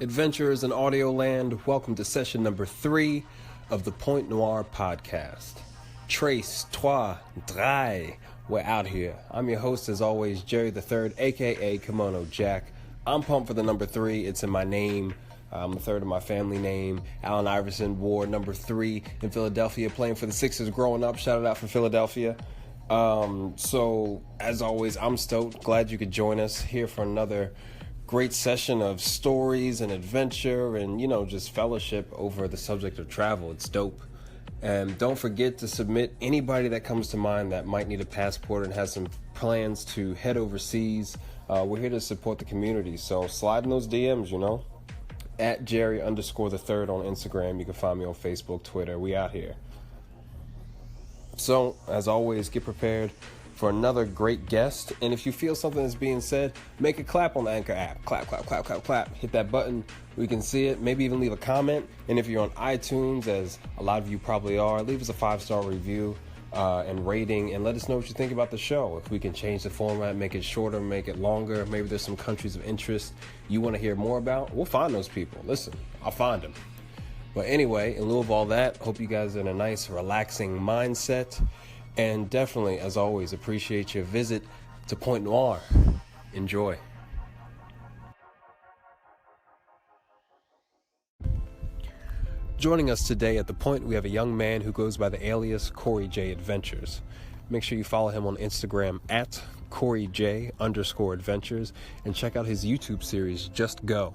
Adventurers in audio land, welcome to session number 3 of the Point Noir podcast. Trace, trois, drei, we're out here. I'm your host as always, Jerry the Third, aka Kimono Jack. I'm pumped for the number 3, it's in my name. I'm the third of my family name. Allen Iverson wore number 3 in Philadelphia, playing for the Sixers growing up. Shout it out for Philadelphia. So, as always, I'm stoked. Glad you could join us here for another great session of stories and adventure and, just fellowship over the subject of travel. It's dope. And don't forget to submit anybody that comes to mind that might need a passport and has some plans to head overseas. We're here to support the community. So slide in those DMs, at Jerry_the3rd on Instagram. You can find me on Facebook, Twitter. We out here. So, as always, get prepared for another great guest. And if you feel something is being said, make a clap on the Anchor app. Clap, clap, clap, clap, clap. Hit that button. We can see it. Maybe even leave a comment. And if you're on iTunes, as a lot of you probably are, leave us a 5-star review and rating. And let us know what you think about the show. If we can change the format, make it shorter, make it longer. Maybe there's some countries of interest you want to hear more about. We'll find those people. Listen, I'll find them. But anyway, in lieu of all that, hope you guys are in a nice, relaxing mindset. And definitely, as always, appreciate your visit to Point Noir. Enjoy. Joining us today at the Point, we have a young man who goes by the alias Corey J Adventures. Make sure you follow him on Instagram at CoreyJ_Adventures and check out his YouTube series, Just Go.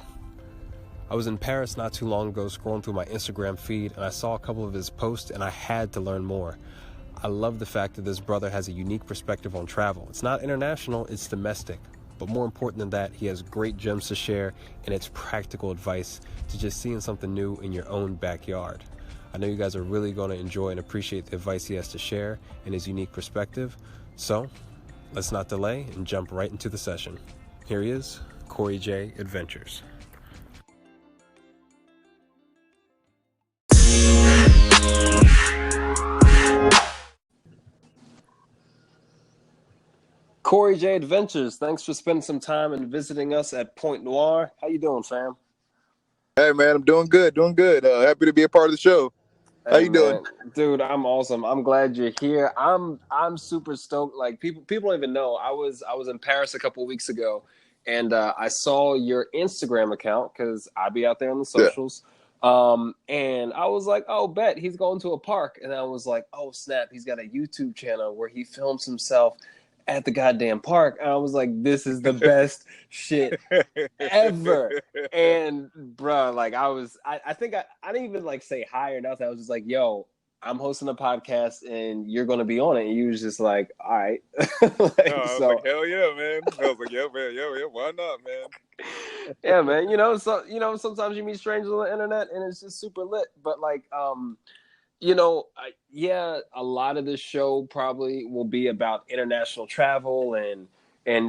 I was in Paris not too long ago scrolling through my Instagram feed and I saw a couple of his posts and I had to learn more. I love the fact that this brother has a unique perspective on travel. It's not international, it's domestic. But more important than that, he has great gems to share and it's practical advice to just seeing something new in your own backyard. I know you guys are really going to enjoy and appreciate the advice he has to share and his unique perspective. So, let's not delay and jump right into the session. Here he is, Corey J Adventures. Corey J Adventures, thanks for spending some time and visiting us at Point Noir. How you doing, fam? Hey, man, I'm doing good. Happy to be a part of the show. How you doing? Dude, I'm awesome. I'm glad you're here. I'm super stoked. Like people don't even know. I was in Paris a couple of weeks ago, and I saw your Instagram account because I be out there on the socials. Yeah. And I was like, oh, bet he's going to a park. And I was like, oh, snap, he's got a YouTube channel where he films himself at the goddamn park. And I was like, this is the best shit ever. And bro, like I think I didn't even like say hi or nothing. I was just like, yo, I'm hosting a podcast and you're going to be on it. And you was just like, all right. I was like, hell yeah, man. I was like, yeah, man. Yeah, why not, man? Yeah, man. Sometimes you meet strangers on the internet and it's just super lit. But like, a lot of this show probably will be about international travel and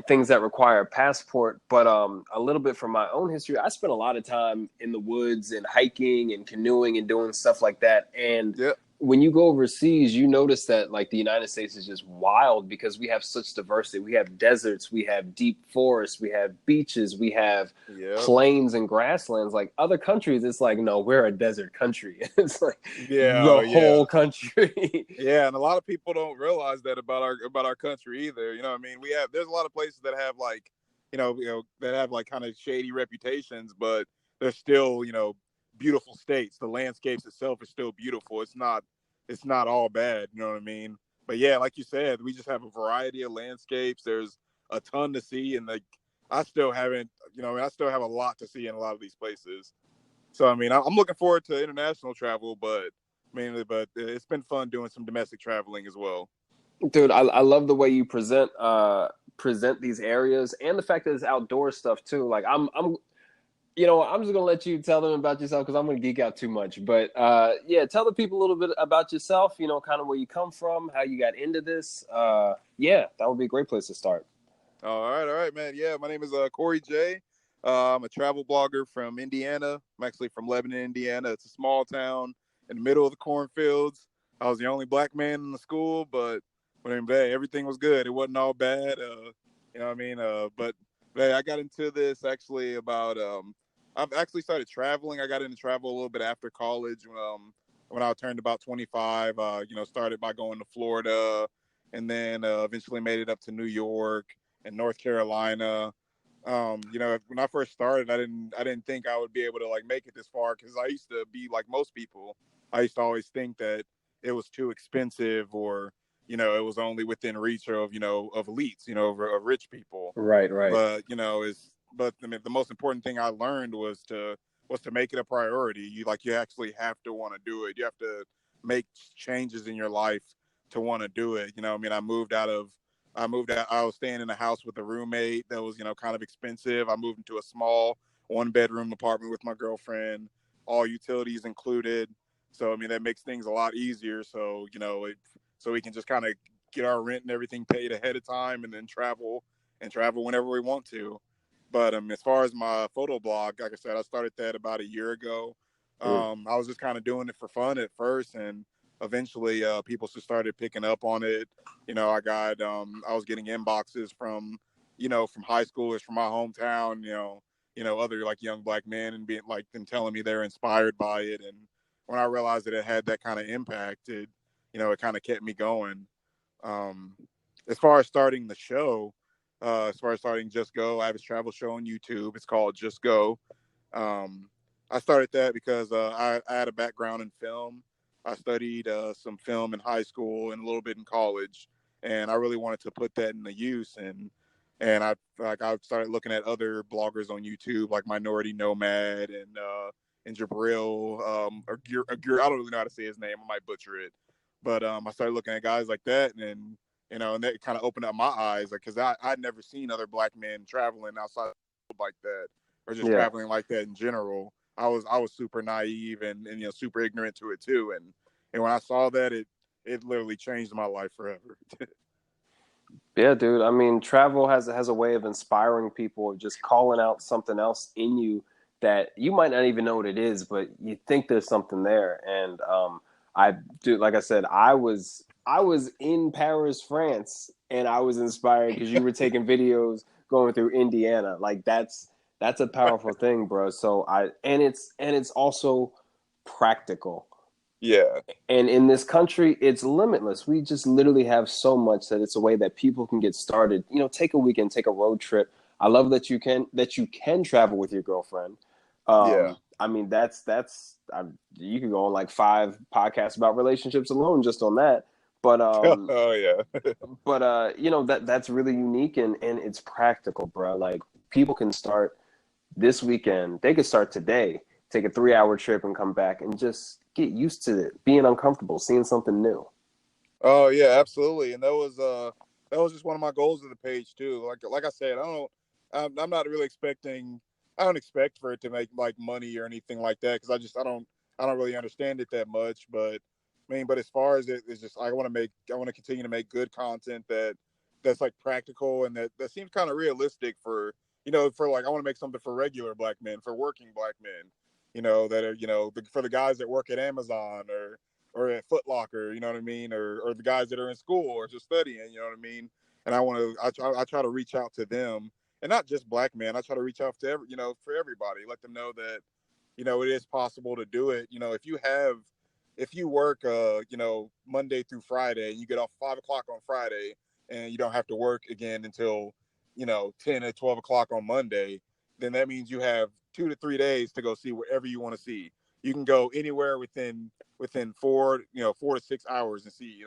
things that require a passport. But a little bit from my own history, I spent a lot of time in the woods and hiking and canoeing and doing stuff like that. And when you go overseas, you notice that like the United States is just wild because we have such diversity. We have deserts, we have deep forests, we have beaches, we have plains and grasslands. Like other countries, it's like, no, we're a desert country. It's like the whole country. Yeah, and a lot of people don't realize that about our country either. You know what I mean? There's a lot of places that have like, that have like kind of shady reputations, but they're still, beautiful states. The landscapes itself is still beautiful. It's not all bad, you know what I mean? But yeah, like you said, we just have a variety of landscapes. There's a ton to see, and I still have a lot to see in a lot of these places. So I mean, I'm looking forward to international travel, but it's been fun doing some domestic traveling as well. Dude, I love the way you present these areas and the fact that it's outdoor stuff too. Like I'm just gonna let you tell them about yourself because I'm gonna geek out too much. But tell the people a little bit about yourself. Kind of where you come from, how you got into this. That would be a great place to start. All right, man. Yeah, my name is Corey J. I'm a travel blogger from Indiana. I'm actually from Lebanon, Indiana. It's a small town in the middle of the cornfields. I was the only black man in the school, but everything was good. It wasn't all bad. But I got into this actually about I've actually started traveling. I got into travel a little bit after college. When I turned about 25, started by going to Florida, and then eventually made it up to New York and North Carolina. When I first started, I didn't think I would be able to like make it this far, because I used to be like most people. I used to always think that it was too expensive, or it was only within reach of of elites, of rich people. Right, right. But I mean, the most important thing I learned was to make it a priority. You actually have to want to do it. You have to make changes in your life to want to do it. I mean, I moved out. I was staying in a house with a roommate that was, kind of expensive. I moved into a small 1-bedroom apartment with my girlfriend, all utilities included. So, I mean, that makes things a lot easier. So, so we can just kind of get our rent and everything paid ahead of time, and then travel whenever we want to. But as far as my photo blog, like I said, I started that about a year ago. I was just kind of doing it for fun at first, and eventually people just started picking up on it. I was getting inboxes from from high schoolers from my hometown, other like young black men, and being like them telling me they're inspired by it. And when I realized that it had that kind of impact, it kind of kept me going. um as far as starting the show, as far as starting Just Go, I have a travel show on YouTube. It's called Just Go. um I started that because I had a background in film. I studied some film in high school and a little bit in college, and I really wanted to put that into use. And I started looking at other bloggers on YouTube, like Minority Nomad and Jabril, I don't really know how to say his name. I might butcher it, but I started looking at guys like that, and that kind of opened up my eyes, like, because I'd never seen other black men traveling outside like that, or just Yeah. traveling like that in general. I was super naive and super ignorant to it too, and when I saw that, it literally changed my life forever. Yeah, dude. I mean, travel has a way of inspiring people, of just calling out something else in you that you might not even know what it is, but you think there's something there. And I do, like I said, I was in Paris, France, and I was inspired because you were taking videos going through Indiana. Like that's a powerful thing, bro. So it's also practical. Yeah. And in this country, it's limitless. We just literally have so much that it's a way that people can get started. Take a weekend, take a road trip. I love that you can travel with your girlfriend. Yeah. I mean, you can go on like 5 podcasts about relationships alone just on that. But Oh yeah. that's really unique, and it's practical, bro. Like, people can start this weekend. They could start today, take a 3-hour trip and come back and just get used to it, being uncomfortable, seeing something new. Oh yeah, absolutely. And that was just one of my goals of the page too. Like I said, I'm not really expecting. I don't expect for it to make like money or anything like that, because I don't really understand it that much. But I mean, but as far as it's just, I want to continue to make good content that's like practical, and that seems kind of realistic for for like, I want to make something for regular black men, for working black men, that are for the guys that work at Amazon or at Foot Locker, you know what I mean, or the guys that are in school or just studying, you know what I mean. And I try to reach out to them, and not just black men. I try to reach out to for everybody, let them know that it is possible to do it. If you work Monday through Friday, and you get off 5 o'clock on Friday, and you don't have to work again until 10 or 12 o'clock on Monday, then that means you have 2 to 3 days to go see wherever you want to see. You can go anywhere within 4 to 6 hours and see,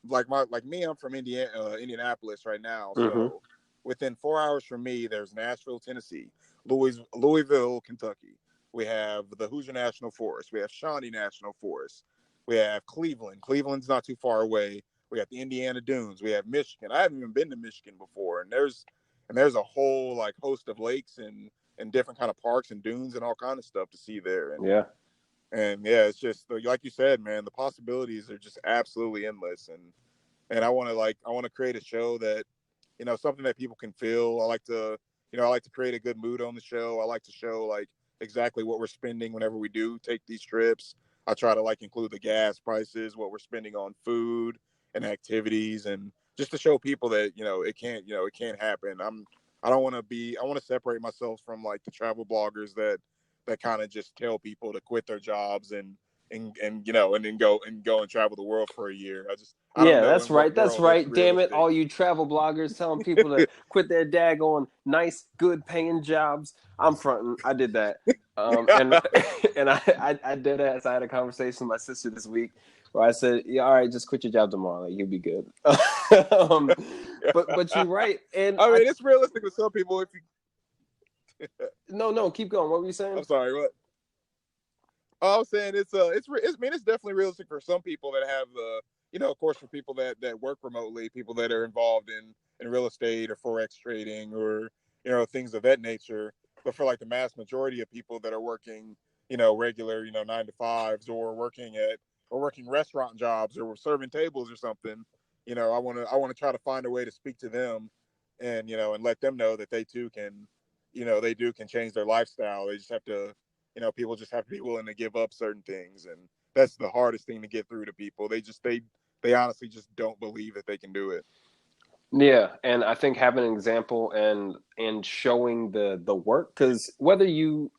like me, I'm from Indianapolis right now. Mm-hmm. So within 4 hours from me, there's Nashville, Tennessee, Louisville, Kentucky. We have the Hoosier National Forest. We have Shawnee National Forest. We have Cleveland. Cleveland's not too far away. We got the Indiana Dunes. We have Michigan. I haven't even been to Michigan before, and there's a whole like host of lakes and different kind of parks and dunes and all kind of stuff to see there. and Yeah. and yeah, it's just like you said, man, the possibilities are just absolutely endless. And I want to create a show that something that people can feel. I like to create a good mood on the show. I like to show like exactly what we're spending whenever we do take these trips. I try to like include the gas prices, what we're spending on food and activities, and just to show people that it can't happen. I want to separate myself from like the travel bloggers that that kind of just tell people to quit their jobs and you know and then go and travel the world for a year. I don't Yeah, know that's in what right. That's world that's right. Damn it, realistic. all you travel bloggers telling people to quit their daggone nice, good paying jobs. I'm fronting. I did that. And and I did ass. I had a conversation with my sister this week where I said, "Yeah, all right, just quit your job tomorrow. Like, you'll be good." um, but you're right. And I mean, it's realistic to some people. If you, no, keep going. What were you I'm saying? sorry, what? I was saying I mean, it's definitely realistic for some people that have the, you know, of course, for people that work remotely, people that are involved in real estate or forex trading or you know things of that nature. But for like the mass majority of people that are working, you know, regular, you know, 9 to 5s or working restaurant jobs or serving tables or something, you know, I want to try to find a way to speak to them, and you know, and let them know that they too can, you know, they do can change their lifestyle. They just have to, you know, people just have to be willing to give up certain things, and that's the hardest thing to get through to people. They honestly just don't believe that they can do it. Yeah, and I think having an example and showing the work, because whether you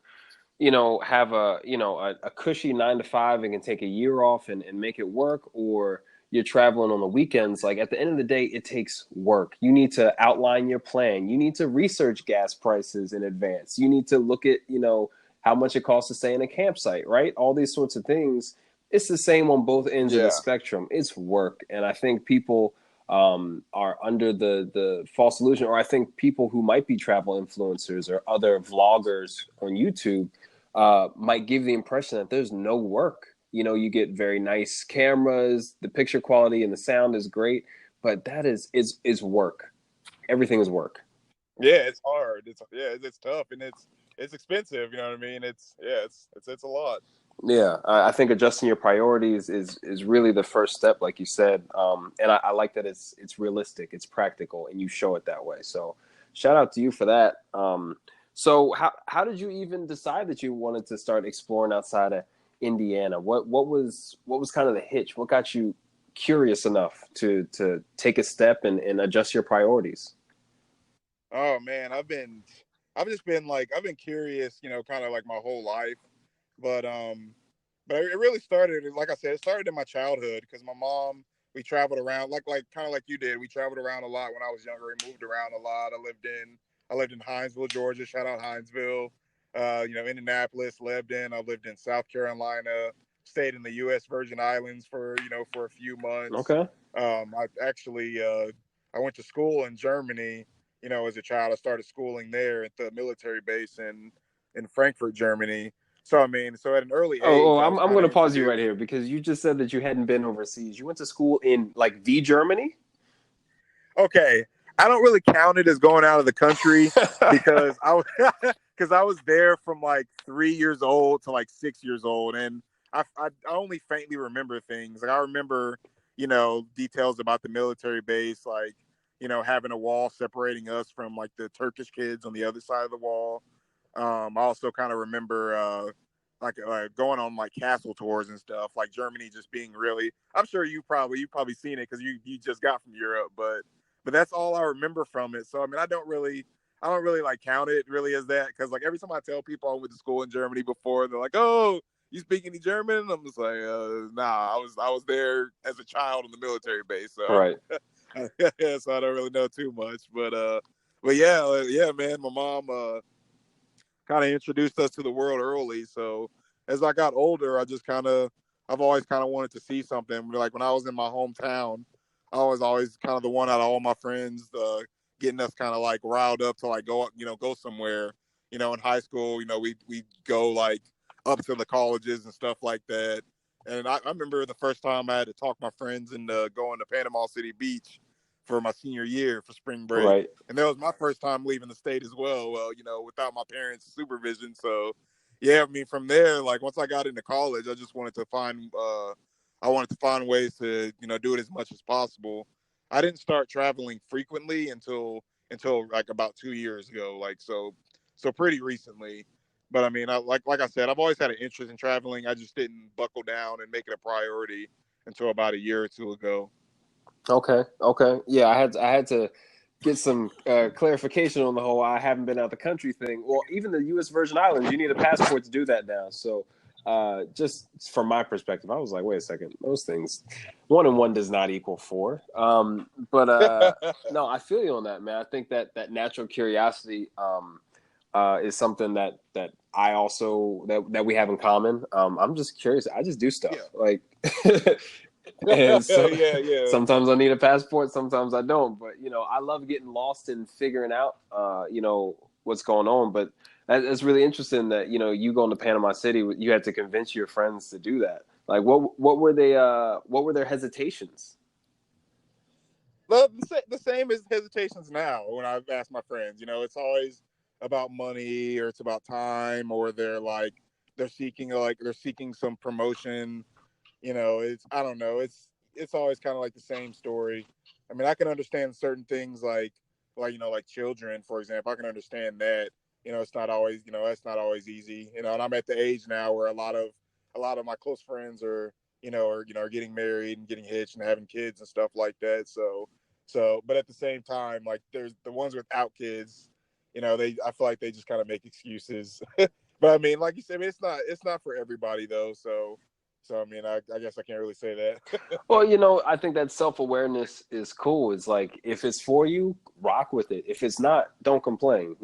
have a cushy 9 to 5 and can take a year off and make it work, or you're traveling on the weekends, like at the end of the day, it takes work. You need to outline your plan. You need to research gas prices in advance. You need to look at, how much it costs to stay in a campsite, right? All these sorts of things. It's the same on both ends of the Yeah, spectrum. It's work. And I think people are under the false illusion, or I think people who might be travel influencers or other vloggers on YouTube might give the impression that there's no work. You get very nice cameras, the picture quality and the sound is great, but that is work. Everything is work. yeah, it's hard. It's tough and it's expensive. You know what I mean? It's a lot. Yeah, I think adjusting your priorities is really the first step, like you said. And I like that it's realistic, it's practical, and you show it that way. So, shout out to you for that. So how did you even decide that you wanted to start exploring outside of Indiana? What was kind of the hitch? What got you curious enough to take a step and adjust your priorities? Oh man, I've just been like I've been curious, you know, kind of like my whole life, but it really started, like I said, it started in my childhood because my mom, we traveled around like kind of like you did. We traveled around a lot when I was younger and moved around a lot. I lived in Hinesville, Georgia. Shout out Hinesville. You know, Indianapolis, I lived in South Carolina, stayed in the U.S. Virgin Islands for for a few months. Okay. I actually I went to school in Germany. You know, as a child, I started schooling there at the military base in Frankfurt, Germany. So I mean, so at an early Oh, age, I I'm was I'm kind going of to pause you right introduced. here because you just said that you hadn't been overseas. You went to school in like the Germany. Okay, I don't really count it as going out of the country because I was because I was there from like 3 years old to like 6 years old, and I only faintly remember things. Like I remember, you know, details about the military base, like you know, having a wall separating us from like the Turkish kids on the other side of the wall. I also kind of remember going on like castle tours and stuff, like Germany just being really. I'm sure you probably seen it because you just got from Europe, but that's all I remember from it. So I mean, I don't really like count it really as that because like every time I tell people I went to school in Germany before, they're like, "Oh, you speak any German?" And I'm just like, "Nah, I was there as a child on the military base, so Right. so I don't really know too much." But yeah, yeah, man, my mom kind of introduced us to the world early. So as I got older, I've always kind of wanted to see something. Like when I was in my hometown, I was always kind of the one out of all my friends, getting us kind of like riled up to like go somewhere. You know, in high school, you know, we go like up to the colleges and stuff like that. And I remember the first time I had to talk my friends into going to Panama City Beach for my senior year for spring break, Right. and that was my first time leaving the state as well. You know, without my parents' supervision. So, yeah, I mean, from there, like once I got into college, I just wanted to I wanted to find ways to do it as much as possible. I didn't start traveling frequently until like about 2 years ago, like so pretty recently. But I mean, like I said, I've always had an interest in traveling. I just didn't buckle down and make it a priority until about a year or two ago. Okay. Okay. Yeah, I had to get some clarification on the whole I haven't been out the country thing. Well, even the U.S. Virgin Islands, you need a passport to do that now. So, just from my perspective, I was like, wait a second, those things, 1 and 1 does not equal 4. No, I feel you on that, man. I think that natural curiosity is something that I also that we have in common. I'm just curious. I just do stuff Yeah. like. And so Yeah. sometimes I need a passport, sometimes I don't. But I love getting lost and figuring out, what's going on. But it's really interesting that you going to Panama City, you had to convince your friends to do that. Like, what were they? What were their hesitations? Well, the same as hesitations now when I've asked my friends. It's always about money or it's about time or they're seeking some promotion. It's I don't know. It's always kind of like the same story. I mean, I can understand certain things like children, for example. I can understand that. It's not always easy. And I'm at the age now where a lot of my close friends are getting married and getting hitched and having kids and stuff like that. But at the same time, like there's the ones without kids, I feel like they just kind of make excuses. But I mean, like you said, I mean, it's not for everybody though. So I mean, I guess I can't really say that. Well, I think that self-awareness is cool. It's like, if it's for you, rock with it. If it's not, don't complain.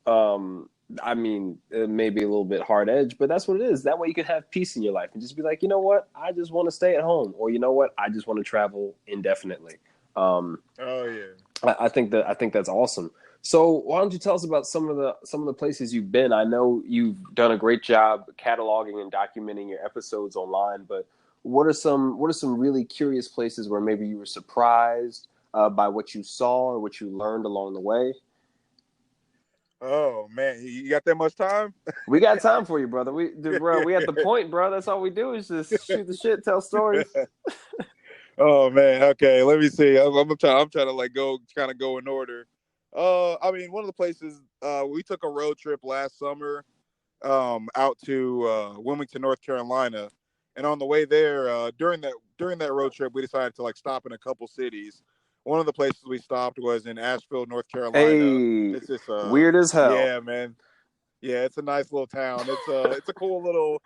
Um, I mean, it may be a little bit hard edge, but that's what it is. That way you can have peace in your life and just be like, you know what? I just want to stay at home, or you know what? I just want to travel indefinitely. Um, Oh yeah. I think that's awesome. So why don't you tell us about some of the places you've been? I know you've done a great job cataloging and documenting your episodes online, but what are some really curious places where maybe you were surprised by what you saw or what you learned along the way? Oh man, you got that much time? We got time for you, brother. We at the point, bro. That's all we do is just shoot the shit, tell stories. Oh man, okay. Let me see. I'm trying to like go kind of go in order. I mean, one of the places we took a road trip last summer out to Wilmington, North Carolina, and on the way there, during that road trip, we decided to like stop in a couple cities. One of the places we stopped was in Asheville, North Carolina. Hey, It's just weird as hell. yeah, man. Yeah, it's a nice little town. It's a cool little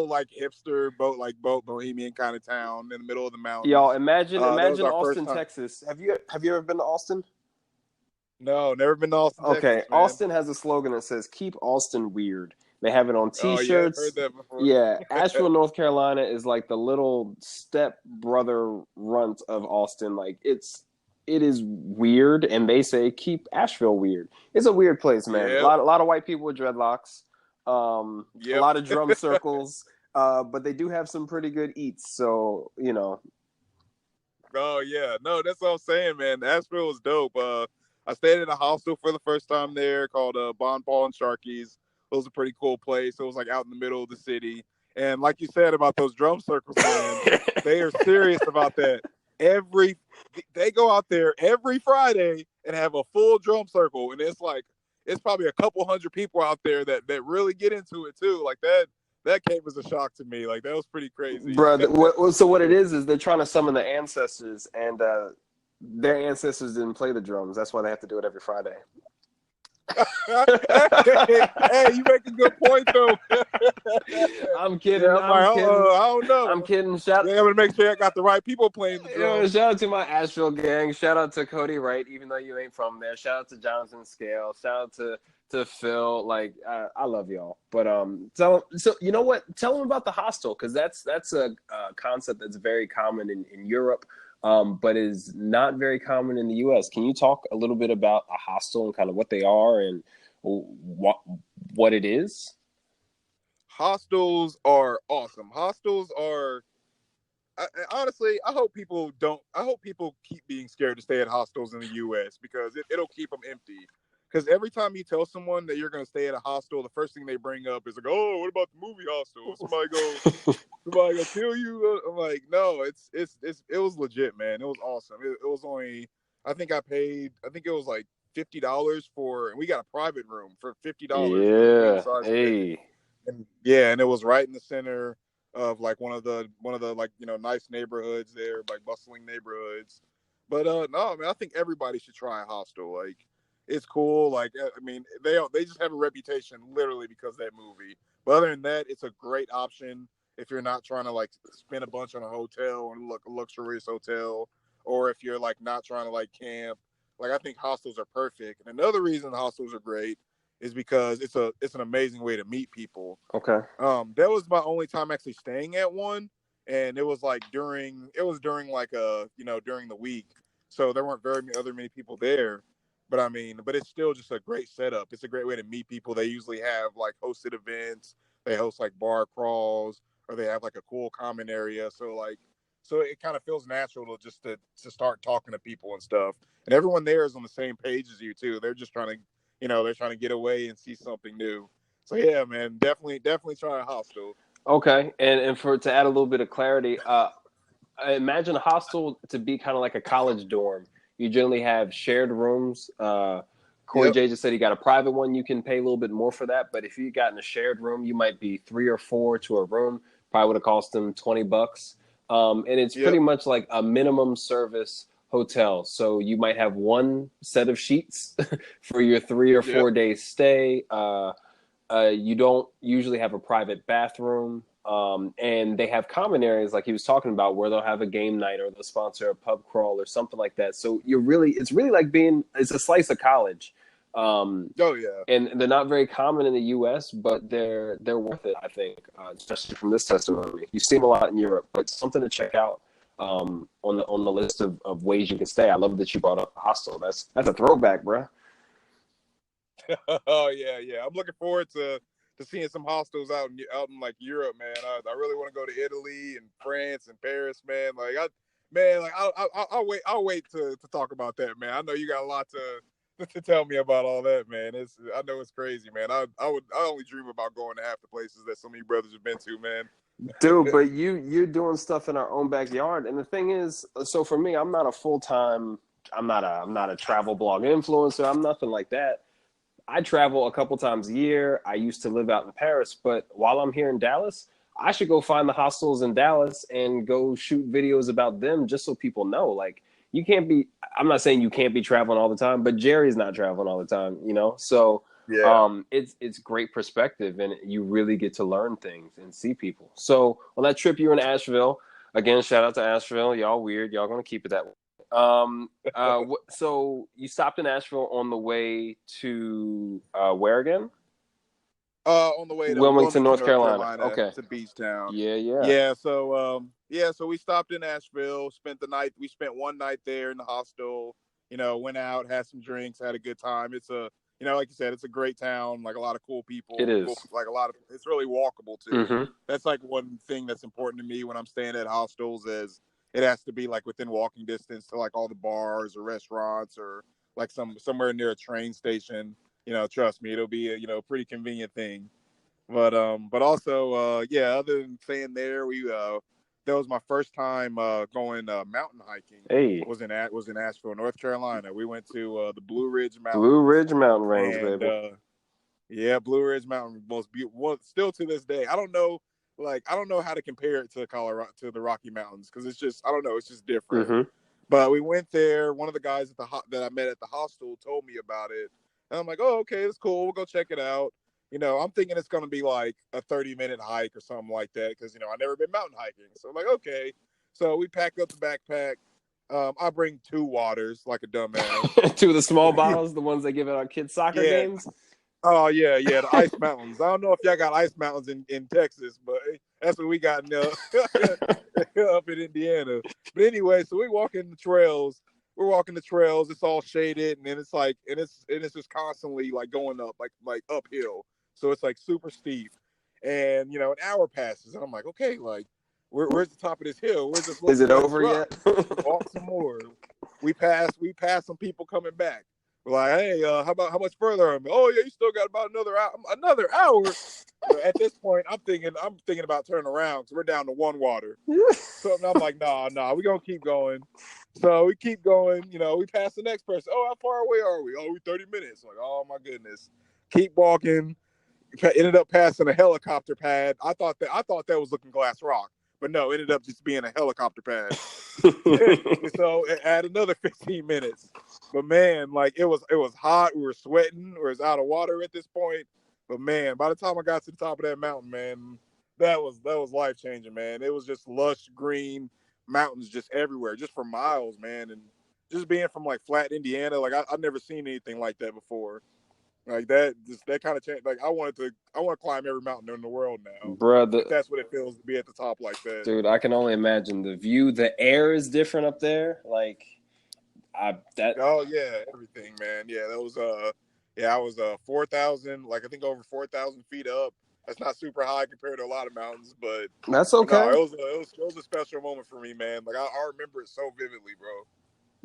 like hipster boat bohemian kind of town in the middle of the Y'all, mountains. imagine That was imagine our first Austin, time. Texas. Have you ever been to Austin? No, never been to Austin, Okay, Texas, man. Austin has a slogan that says "Keep Austin Weird." They have it on Oh yeah, I've heard T-shirts. that before. Yeah, Asheville, North Carolina is like the little step brother runt of Austin. Like, it is weird, and they say keep Asheville weird. It's a weird place, man. A Yep, lot of white people with dreadlocks, a yep. lot of drum circles, but they do have some pretty good eats. So Oh yeah, no, that's what I'm saying, man. Asheville was dope. I stayed in a hostel for the first time there called Bon Paul and Sharky's. It was a pretty cool place. It was like out in the middle of the city, and like you said about those drum circles, man, they are serious about that. Every they go out there every Friday and have a full drum circle, and it's probably a couple hundred people out there that really get into it too. Like that came as a shock to me. Like that was pretty crazy. Bro, so what it is they're trying to summon the ancestors, and their ancestors didn't play the drums. That's why they have to do it every Friday. Hey, you make a good point though. I'm kidding. Yeah, I'm like, kidding. I don't know. I'm kidding. Shout, Yeah, I'm gonna make sure I got the right people playing the drums. shout out to my Asheville gang. Shout out to Cody Wright, even though you ain't from there. Shout out to Jonathan Scale. Shout out to Phil. Like, I love y'all. But so you know what? Tell them about the hostel, because that's a concept that's very common in Europe, but is not very common in the U.S. Can you talk a little bit about a hostel and kind of what they are and what it is? Hostels are awesome. Hostels are honestly, I hope people don't. I hope people keep being scared to stay at hostels in the U.S. because it'll keep them empty. Because every time you tell someone that you're going to stay at a hostel, the first thing they bring up is like, "Oh, what about the movie hostel? Somebody go kill you?" I'm like, "No, it was legit, man. It was awesome. It was only, I think it was like $50 for, and we got a private room for $50 for the queen Yeah. size bed, Hey. and yeah, and it was right in the center of like one of the like nice neighborhoods there, like bustling neighborhoods. But no, I mean, I think everybody should try a hostel. Like, it's cool. Like, I mean, they just have a reputation literally because of that movie. But other than that, it's a great option if you're not trying to like spend a bunch on a hotel and look a luxurious hotel, or if you're like not trying to like camp. Like, I think hostels are perfect. And another reason hostels are great is because it's an amazing way to meet people. Okay. That was my only time actually staying at one, and it was like during like during the week, so there weren't many people there. But I mean, but it's still just a great setup. It's a great way to meet people. They usually have like hosted events. They host like bar crawls, or they have like a cool common area. So it kind of feels natural to start talking to people and stuff. And everyone there is on the same page as you too. They're just trying to, they're trying to get away and see something new. So yeah, man, definitely try a hostel. Okay, and for to add a little bit of clarity, I imagine a hostel to be kind of like a college dorm. You generally have shared rooms. Corey Yep. J just said he got a private one. You can pay a little bit more for that, but if you got in a shared room, you might be 3 or 4 to a room. Probably would have cost them $20. And it's Yep. pretty much like a minimum service hotel. So you might have one set of sheets for your 3 or 4 day stay. You don't usually have a private bathroom. And they have common areas like he was talking about where they'll have a game night or they'll sponsor a pub crawl or something like that. So it's really like it's a slice of college. Oh yeah. And they're not very common in the U.S., but they're worth it, I think, especially from this testimony. You see them a lot in Europe, but something to check out on the list of ways you can stay. I love that you brought up a hostel. That's a throwback, bro. Oh yeah, yeah. I'm looking forward to seeing some hostels out in like Europe, man. I really want to go to Italy and France and Paris, man. I'll wait to talk about that, man. I know you got a lot to tell me about all that, man. I know it's crazy, man. I only dream about going to half the places that some of you brothers have been to, man. Dude, but you're doing stuff in our own backyard, and the thing is, so for me, I'm not a full time, I'm not a travel blog influencer. I'm nothing like that. I travel a couple times a year. I used to live out in Paris, but while I'm here in Dallas, I should go find the hostels in Dallas and go shoot videos about them just so people know. Like, you can't be, I'm not saying you can't be traveling all the time, but Jerry's not traveling all the time, you know? So Yeah. it's great perspective and you really get to learn things and see people. So on that trip you were in Asheville, again, shout out to Asheville. Y'all weird. Y'all going to keep it that way. So you stopped in Asheville on the way to where again? On the way to Wilmington, Wilmington, North North Carolina. Carolina. Okay. It's a beach town. Yeah, yeah. So we stopped in Asheville, spent the night. We spent one night there in the hostel. Went out, had some drinks, had a good time. It's like you said, it's a great town. Like a lot of cool people. It is. Like a lot of. It's really walkable too. Mm-hmm. That's like one thing that's important to me when I'm staying at hostels is it has to be like within walking distance to like all the bars or restaurants or like somewhere near a train station. Trust me, it'll be a pretty convenient thing. But also, other than staying there, that was my first time going mountain hiking. Hey. Was in Asheville, North Carolina. We went to the Blue Ridge Mountains. Blue Ridge Mountain Range, and, baby. Yeah, Blue Ridge Mountain, most beautiful. Still to this day, I don't know how to compare it to to the Rocky Mountains because it's just I don't know, it's just different. Mm-hmm. But we went there. One of the guys that I met at the hostel told me about it, and I'm like, oh, okay, that's cool. We'll go check it out. I'm thinking it's going to be like a 30-minute hike or something like that because, I've never been mountain hiking. So I'm like, okay. So we packed up the backpack. I bring 2 waters like a dumbass. 2 of the small bottles, the ones they give at our kids' soccer games. Oh, yeah, the ice mountains. I don't know if y'all got ice mountains in Texas, but that's what we got up in Indiana. But anyway, so we walk in the trails. We're walking the trails. It's all shaded, and then it's like, and it's just constantly like going up, like uphill. So it's like super steep, and an hour passes, and I'm like, okay, like, where's the top of this hill? Where's this? Is it over yet? Walk some more. We passed some people coming back. We're like, hey, how much further? Oh yeah, you still got about another hour. At this point, I'm thinking about turning around because we're down to 1 water. So I'm like, nah, we're gonna keep going. So we keep going. We pass the next person. Oh, how far away are we? Oh, we 30 minutes. Like, oh my goodness. Keep walking. Ended up passing a helicopter pad. I thought that was Looking Glass Rock, but no, it ended up just being a helicopter pad. So it had another 15 minutes. But man, like it was hot. We were sweating. We was out of water at this point. But man, by the time I got to the top of that mountain, man, that was life changing, man. It was just lush green mountains just everywhere, just for miles, man. And just being from like flat Indiana, like I've never seen anything like that before. Like that, just that kind of change. Like I want to climb every mountain in the world now. Bruh, If that's what it feels to be at the top like that. dude, I can only imagine the view. The air is different up there. Like, that. Oh yeah, everything, man. Yeah, that was yeah, I was 4,000, like I think over 4,000 feet up. That's not super high compared to a lot of mountains, but That's no, okay. it was a special moment for me, man. Like I remember it so vividly, bro.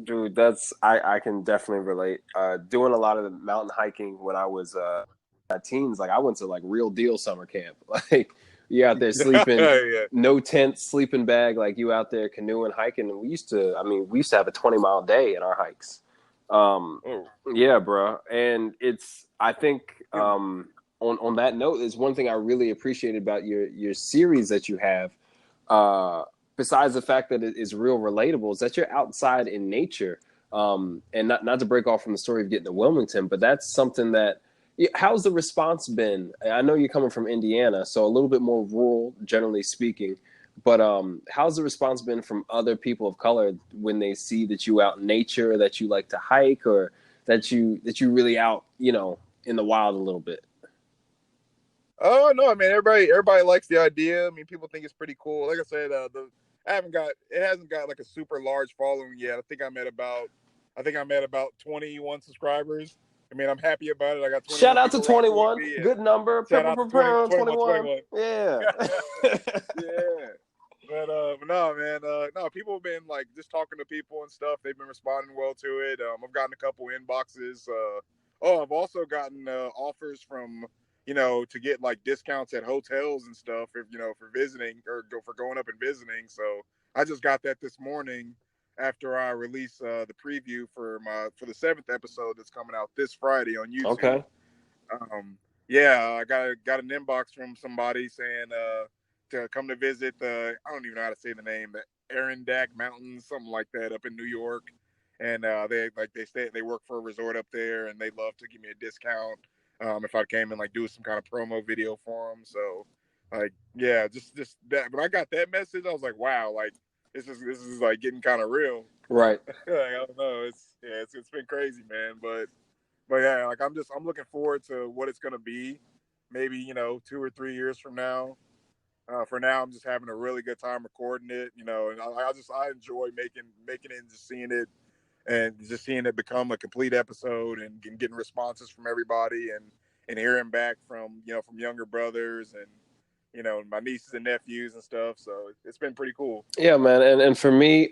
Dude, I can definitely relate. Doing a lot of the mountain hiking when I was teens, like I went to like real deal summer camp. Like you out there sleeping, Yeah. no tent, sleeping bag, like you out there canoeing, hiking. And we used to have a 20-mile day in our hikes. Oh. Yeah, bro. And I think on that note, is one thing I really appreciated about your series that you have. Uh, Besides the fact that it is real relatable, is that you're outside in nature. And not to break off from the story of getting to Wilmington, but that's something that. How's the response been? I know you're coming from Indiana, so a little bit more rural, generally speaking. But how's the response been from other people of color when they see that you out in nature, that you like to hike, or that you really out, in the wild a little bit? Oh no, I mean everybody likes the idea. I mean, people think it's pretty cool. Like I said, it hasn't got like a super large following yet. I think I'm at about 21 subscribers. I mean, I'm happy about it. I got Shout 21 out to people rocking with 21. me, and Good number. shout out to 21. Yeah. Yeah. But no, man. No, people have been like just talking to people and stuff. They've been responding well to it. I've gotten a couple inboxes. I've also gotten offers from to get like discounts at hotels and stuff if for visiting or for going up and visiting. So I just got that this morning after I release the preview for the seventh episode that's coming out this Friday on YouTube. Okay. Yeah, I got an inbox from somebody saying to come to visit the I don't even know how to say the name, the Arendack Mountains, something like that, up in New York. And they work for a resort up there, and they'd love to give me a discount if I came and like do some kind of promo video for them. So like yeah, just that. When I got that message, I was like, wow, like this is like getting kind of real. Right. Like, I don't know, it's been crazy, man, but yeah, like I'm looking forward to what it's gonna be. Maybe 2 or 3 years from now. For now, I'm just having a really good time recording it. And I enjoy making it and just seeing it become a complete episode and getting responses from everybody and hearing back from from younger brothers and my nieces and nephews and stuff. So it's been pretty cool. Yeah, man. And for me,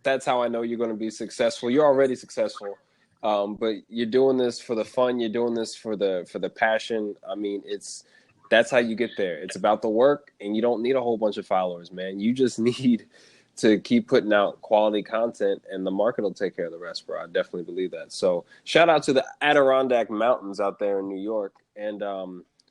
that's how I know you're going to be successful. You're already successful. But you're doing this for the fun. You're doing this for the passion. I mean, that's how you get there. It's about the work, and you don't need a whole bunch of followers, man. You just need to keep putting out quality content, and the market will take care of the rest, bro. I definitely believe that. So shout out to the Adirondack Mountains out there in New York. And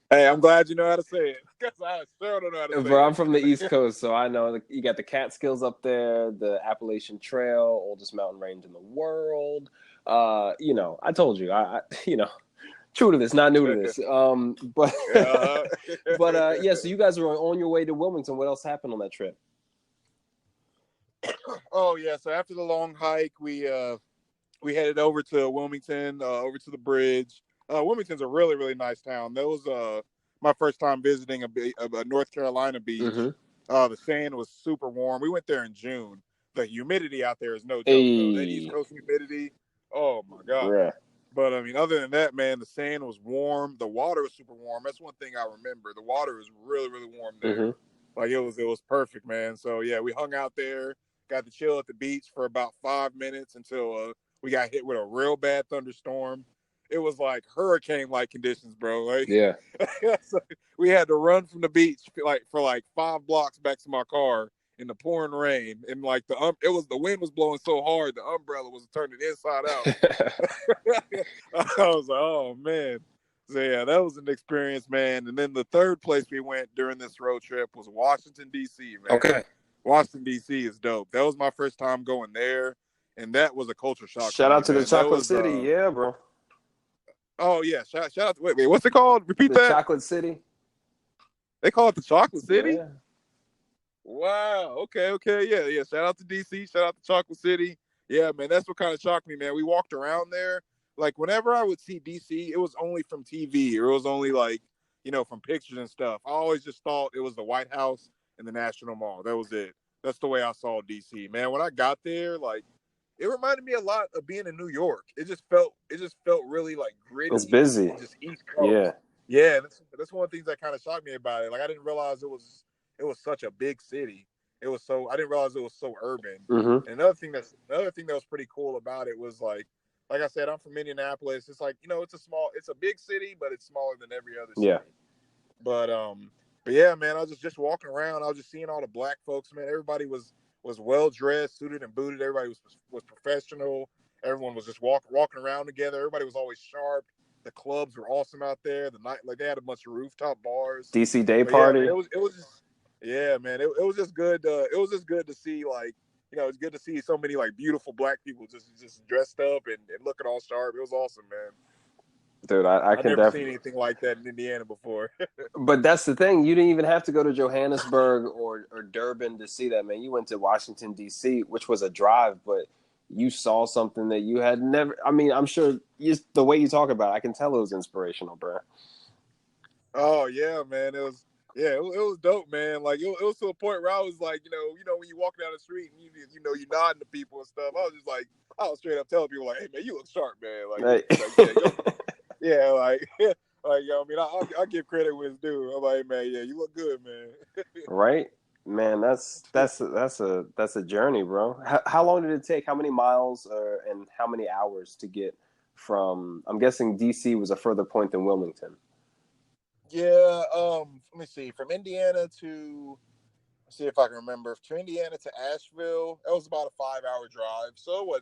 Hey, I'm glad you know how to say it because I sure don't know how to say bro, it. I'm from the East Coast, so I know you got the Catskills up there, the Appalachian Trail, oldest mountain range in the world. I told you, true to this, not new to this. But yeah. So you guys were on your way to Wilmington. What else happened on that trip? Oh yeah, so after the long hike, we headed over to Wilmington, over to the bridge. Wilmington's a really really nice town. That was my first time visiting a North Carolina beach. Mm-hmm. The sand was super warm. We went there in June. The humidity out there is no joke though. That East Hey, Coast humidity, oh my god. yeah. But I mean, other than that, man, the sand was warm. The water was super warm. That's one thing I remember. The water was really really warm there. Mm-hmm. Like it was perfect, man. So yeah, we hung out there, got to chill at the beach for about 5 minutes until we got hit with a real bad thunderstorm. It was like hurricane-like conditions, bro. Like, Yeah. so we had to run from the beach for 5 blocks back to my car in the pouring rain, and like the wind was blowing so hard the umbrella was turning inside out. I was like, oh man. So yeah, that was an experience, man. And then the third place we went during this road trip was Washington D.C. Man, Okay. Washington D.C. is dope. That was my first time going there, and that was a culture shock for Shout me, out to the man. That Chocolate was City. Yeah, bro. oh yeah, shout out to wait, what's it called? Repeat The that. Chocolate City. They call it the Chocolate City. Yeah. Wow. Okay. Yeah. Shout out to DC. Shout out to Chocolate City. Yeah, man. That's what kind of shocked me, man. We walked around there. Like whenever I would see DC, it was only from TV or it was only like, from pictures and stuff. I always just thought it was the White House and the National Mall. That was it. That's the way I saw DC, man. When I got there, like it reminded me a lot of being in New York. It just felt really like It's gritty busy. and just East Yeah. Coast. Yeah, that's one of the things that kind of shocked me about it. Like I didn't realize it was such a big city. I didn't realize it was so urban. Mm-hmm. And another thing that was pretty cool about it was like I said, I'm from Indianapolis. It's like, it's a big city, but it's smaller than every other Yeah. city. But but yeah, man, I was just walking around. I was just seeing all the black folks, man. Everybody was well dressed, suited and booted. Everybody was professional. Everyone was just walking around together. Everybody was always sharp. The clubs were awesome out there. The night, like they had a bunch of rooftop bars. DC Day But yeah, man, Party. it was just yeah, man. It was just good. It was just good to see it's good to see so many like beautiful black people just dressed up and looking all sharp. It was awesome, man. Dude, I I've can never seen definitely. anything like that in Indiana before. But that's the thing. You didn't even have to go to Johannesburg or Durban to see that, man. You went to Washington, D.C., which was a drive, but you saw something that you had never. I mean, I'm sure the way you talk about it, I can tell it was inspirational, bro. Oh yeah, man. It was dope, man. Like it was to a point where I was like, when you walk down the street and you nodding to people and stuff. I was straight up telling people like, hey man, you look sharp, man. Hey. Yeah, like like I mean, I give credit where it's due. I'm like, man, yeah, you look good, man. Right, man. That's a journey, bro. How long did it take? How many miles and how many hours to get from? I'm guessing D.C. was a further point than Wilmington. Yeah, let me see. From Indiana to see if I can remember. To Indiana to Asheville, that was about a 5 hour drive, so it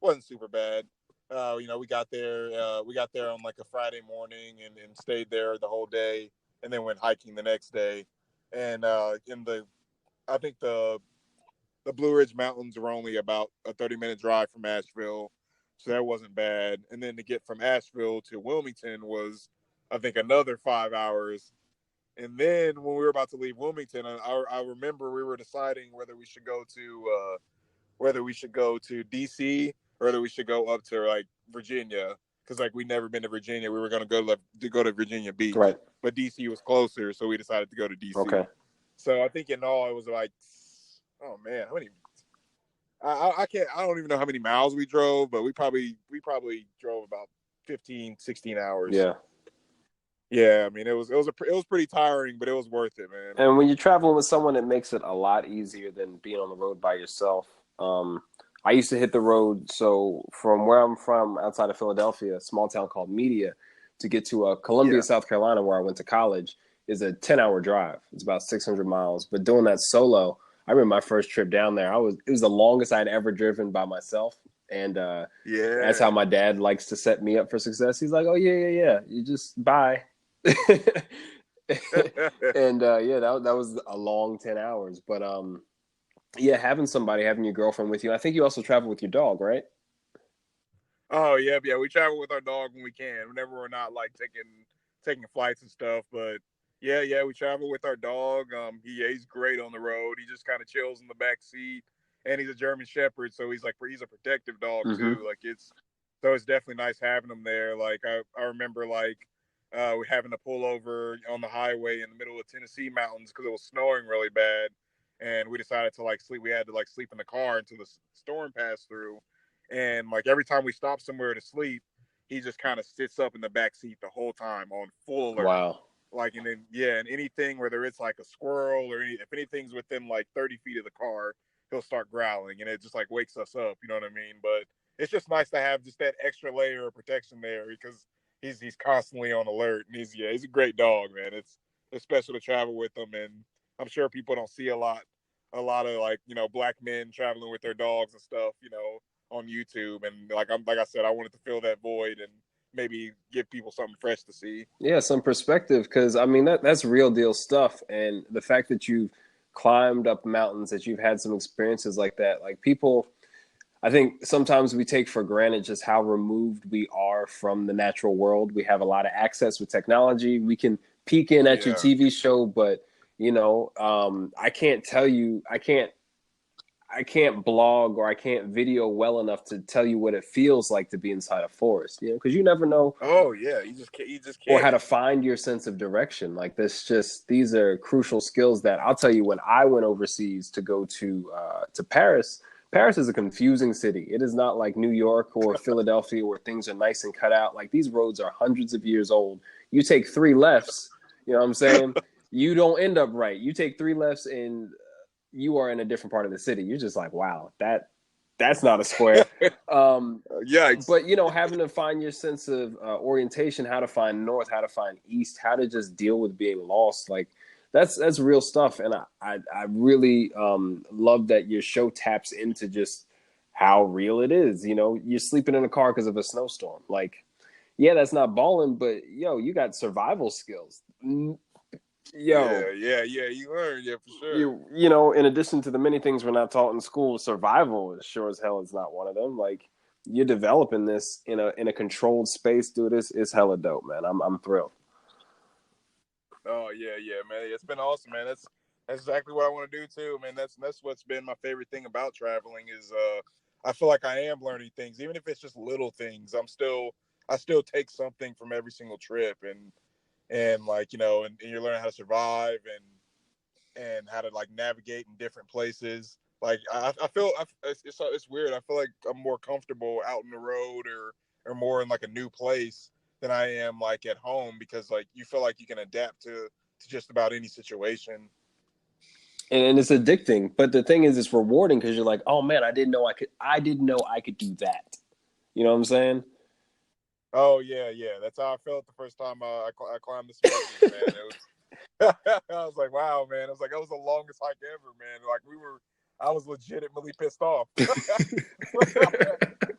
wasn't super bad. We got there on like a Friday morning and stayed there the whole day, and then went hiking the next day. And I think the Blue Ridge Mountains were only about a 30-minute drive from Asheville, so that wasn't bad. And then to get from Asheville to Wilmington was, I think, another 5 hours. And then when we were about to leave Wilmington, I remember we were deciding whether we should go to DC or whether we should go up to like Virginia, because like we'd never been to Virginia. We were going to go to Virginia Beach, Right. but DC was closer, so we decided to go to DC. Okay. So I think in all it was like, oh man, how many? I can't. I don't even know how many miles we drove, but we probably drove about 15, 16 hours. Yeah. Yeah, I mean it was pretty tiring, but it was worth it, man. And when you're traveling with someone, it makes it a lot easier than being on the road by yourself. I used to hit the road. So from where I'm from, outside of Philadelphia, a small town called Media, to get to Columbia, Yeah, South Carolina, where I went to college, is a 10-hour drive. It's about 600 miles. But doing that solo, I remember my first trip down there. It was the longest I'd ever driven by myself. And that's how yeah. my dad likes to set me up for success. He's like, "Oh yeah. You just bye." And yeah, that was a long 10 hours. But yeah, having your girlfriend with you. I think you also travel with your dog, right? Oh yeah. We travel with our dog when we can, whenever we're not like taking flights and stuff. But yeah, we travel with our dog. He's great on the road. He just kind of chills in the back seat, and he's a German Shepherd, so he's a protective dog Mm-hmm. too. Like it's definitely nice having him there. Like I remember like we having to pull over on the highway in the middle of Tennessee mountains because it was snowing really bad, and we decided to like sleep. We had to like sleep in the car until the storm passed through, and like every time we stop somewhere to sleep, he just kind of sits up in the back seat the whole time on full alert. Wow. Like and then yeah, and anything whether it's like a squirrel or if anything's within like 30 feet of the car, he'll start growling, and it just like wakes us up. You know what I mean? But it's just nice to have just that extra layer of protection there because he's constantly on alert, and he's a great dog, man. It's special to travel with him, and I'm sure people don't see a lot of like black men traveling with their dogs and stuff, on YouTube, and like I said, I wanted to fill that void, and maybe give people something fresh to see. Yeah, some perspective, because I mean that's real deal stuff, and the fact that you've climbed up mountains, that you've had some experiences like that, like people, I think sometimes we take for granted just how removed we are from the natural world. We have a lot of access with technology. We can peek in at your Yeah. TV show, but I can't tell you, I can't blog or I can't video well enough to tell you what it feels like to be inside a forest, because you never know, Oh yeah, you just or how can't. to find your sense of direction. Like this, just these are crucial skills that I'll tell you. When I went overseas to go to Paris, Paris is a confusing city. It is not like New York or Philadelphia where things are nice and cut out. Like these roads are hundreds of years old. You take three lefts, you know what I'm saying? You don't end up right. You take three lefts and you are in a different part of the city. You're just like, wow, that's not a square. Yikes. But having to find your sense of orientation, how to find north, how to find east, how to just deal with being lost, like that's real stuff. And I really love that your show taps into just how real it is. You're sleeping in a car because of a snowstorm. Like, yeah, that's not balling, but you got survival skills. Yo, Yeah. You learn, yeah, for sure. in addition to the many things we're not taught in school, survival is sure as hell is not one of them. Like you're developing this in a controlled space, dude. It's hella dope, man. I'm thrilled. Oh yeah, man. It's been awesome, man. That's exactly what I want to do too, man. That's what's been my favorite thing about traveling is I feel like I am learning things, even if it's just little things. I still take something from every single trip, and like and you're learning how to survive and how to like navigate in different places. Like I feel it's weird. I feel like I'm more comfortable out in the road or more in like a new place than I am like at home because like you feel like you can adapt to just about any situation. And it's addicting. But the thing is, it's rewarding because you're like, oh man, I didn't know I could do that. You know what I'm saying? Oh yeah. That's how I felt the first time I climbed the Smokies, man. It was I was like, wow, man. I was like, that was the longest hike ever, man. Like I was legitimately pissed off. I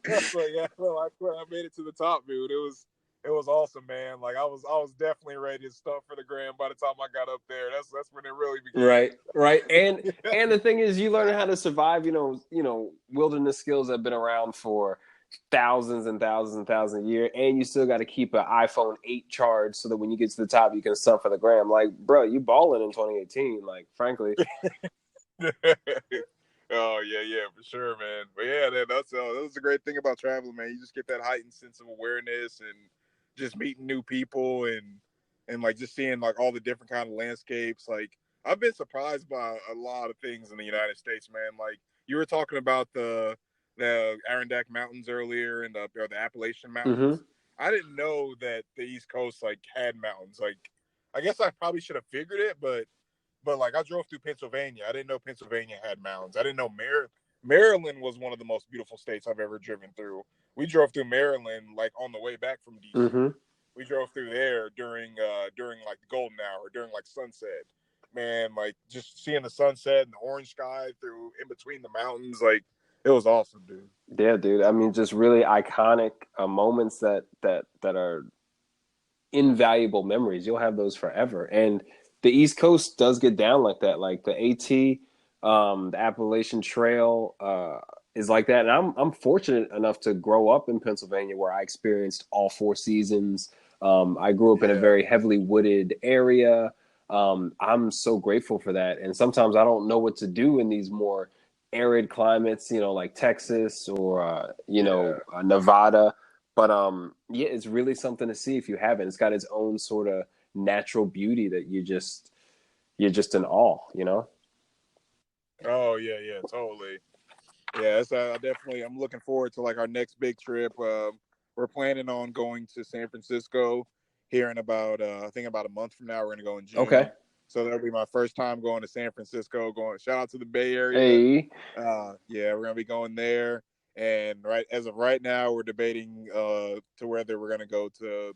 was like, yeah, well, I made it to the top, dude. It was awesome, man. Like I was definitely ready to stuff for the gram by the time I got up there. That's when it really began. Right, right. And the thing is, you learn how to survive. Wilderness skills have been around for thousands and thousands and thousands of years, and you still got to keep an iPhone 8 charged so that when you get to the top, you can stuff for the gram. Like, bro, you balling in 2018. Like, frankly, Oh yeah, for sure, man. But yeah, that's the great thing about traveling, man. You just get that heightened sense of awareness and just meeting new people and like just seeing like all the different kind of landscapes. Like I've been surprised by a lot of things in the United States, man. Like you were talking about the Adirondack Mountains earlier and the Appalachian mm-hmm. Mountains. I didn't know that the East Coast like had mountains. Like I guess I probably should have figured it, but like I drove through Pennsylvania. I didn't know Pennsylvania had mountains. I didn't know Maryland was one of the most beautiful states I've ever driven through. We drove through Maryland like on the way back from DC. Mm-hmm. We drove through there during like the golden hour, during like sunset. Man, like just seeing the sunset and the orange sky through in between the mountains, like it was awesome, dude. Yeah, dude. I mean, just really iconic moments that are invaluable memories. You'll have those forever. And the East Coast does get down like that. Like the AT, the Appalachian Trail is like that. And I'm fortunate enough to grow up in Pennsylvania where I experienced all four seasons. I grew up in a Yeah. very heavily wooded area. I'm so grateful for that. And sometimes I don't know what to do in these more arid climates, like Texas or Yeah. Nevada. But yeah, it's really something to see if you haven't. It's got its own sort of natural beauty that you're just in awe. Oh yeah, totally. Yeah, I definitely I'm looking forward to like our next big trip. We're planning on going to San Francisco here in about I think about a month from now. We're gonna go in Okay. June, so that'll be my first time going to San Francisco. Going shout out to the Bay Area. Hey. Yeah, we're gonna be going there. And right as of right now, we're debating to whether we're gonna go to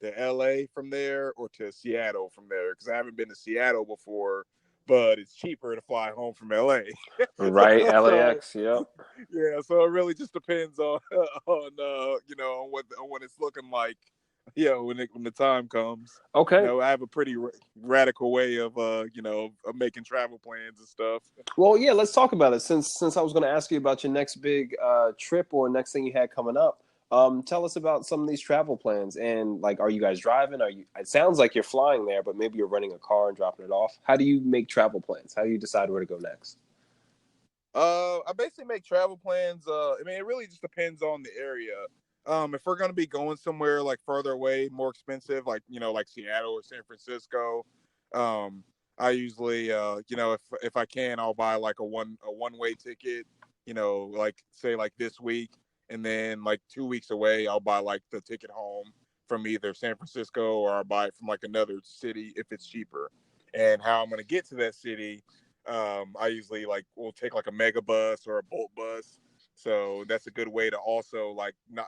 LA from there or to Seattle from there because I haven't been to Seattle before. but it's cheaper to fly home from LA. Right, So LAX. Yep. yeah, so it really just depends on on on what it's looking like. When the time comes. Okay. I have a pretty radical way of of making travel plans and stuff. Well, yeah, let's talk about it. Since I was going to ask you about your next big trip or next thing you had coming up, tell us about some of these travel plans. And like, are you guys driving? Are you? It sounds like you're flying there, but maybe you're renting a car and dropping it off. How do you make travel plans? How do you decide where to go next? I basically make travel plans. I mean, it really just depends on the area. If we're gonna be going somewhere like further away, more expensive, like like Seattle or San Francisco, um, I usually, if I can, I'll buy like a one way ticket. Like say like this week, and then like 2 weeks away, I'll buy like the ticket home from either San Francisco or I'll buy it from like another city if it's cheaper. And how I'm gonna get to that city, I usually like will take like a mega bus or a bolt bus. So that's a good way to also like not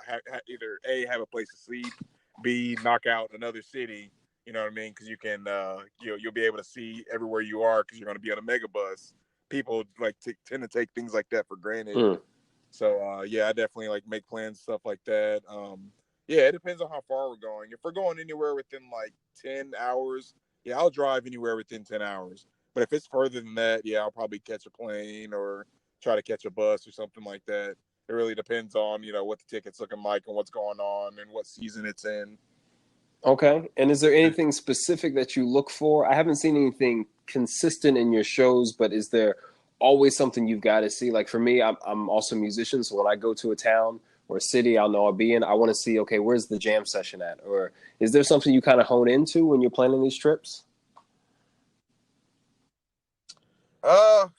either A, have a place to sleep, B, knock out another city. You know what I mean? Because you can you'll be able to see everywhere you are because you're going to be on a mega bus. People like tend to take things like that for granted. Mm. So yeah, I definitely like make plans, stuff like that. Yeah, it depends on how far we're going. If we're going anywhere within like 10 hours, yeah, I'll drive anywhere within 10 hours. But if it's further than that, yeah, I'll probably catch a plane or try to catch a bus or something like that. It really depends on what the ticket's looking like and what's going on and what season it's in. Okay. And is there anything specific that you look for? I haven't seen anything consistent in your shows, but is there always something you've got to see? Like for me, I'm also a musician, so when I go to a town or a city I'll know I'll be in, I want to see, okay, where's the jam session at? Or is there something you kind of hone into when you're planning these trips?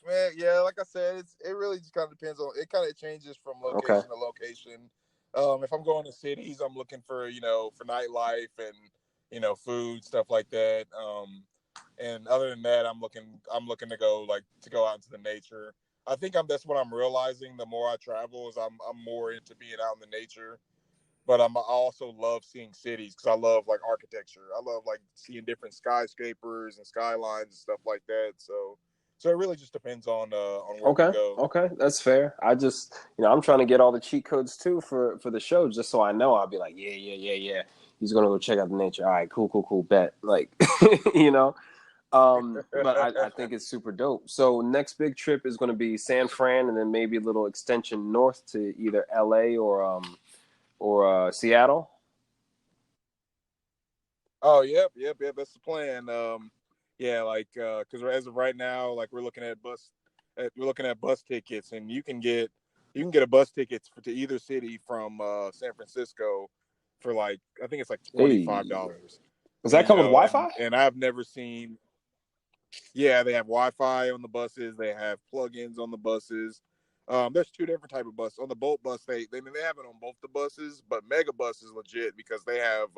Man, yeah, like I said, it really just kind of depends on. It kind of changes from Okay. location to location. If I'm going to cities, I'm looking for for nightlife and food, stuff like that. And other than that, I'm looking to go out into the nature. I think that's what I'm realizing. The more I travel, is I'm more into being out in the nature. But I also love seeing cities because I love like architecture. I love like seeing different skyscrapers and skylines and stuff like that. So it really just depends on where we Okay. go. Okay. That's fair. I just, I'm trying to get all the cheat codes too for the show, just so I know I'll be like, yeah, yeah, yeah, yeah. He's gonna go check out the nature. All right, cool, cool, cool. Bet. Like, you know. But I think it's super dope. So next big trip is going to be San Fran, and then maybe a little extension north to either L.A. or Seattle. Oh, yep, yep, yep. That's the plan. Yeah, like because as of right now, like we're looking at bus tickets, and you can get a bus ticket to either city from San Francisco for like I think it's like Hey, $25. does that come with And Wi-Fi? I've never seen. Yeah, they have Wi-Fi on the buses. They have plugins on the buses. There's two different type of buses. On the Bolt bus, they have it on both the buses, but Mega Bus is legit because they have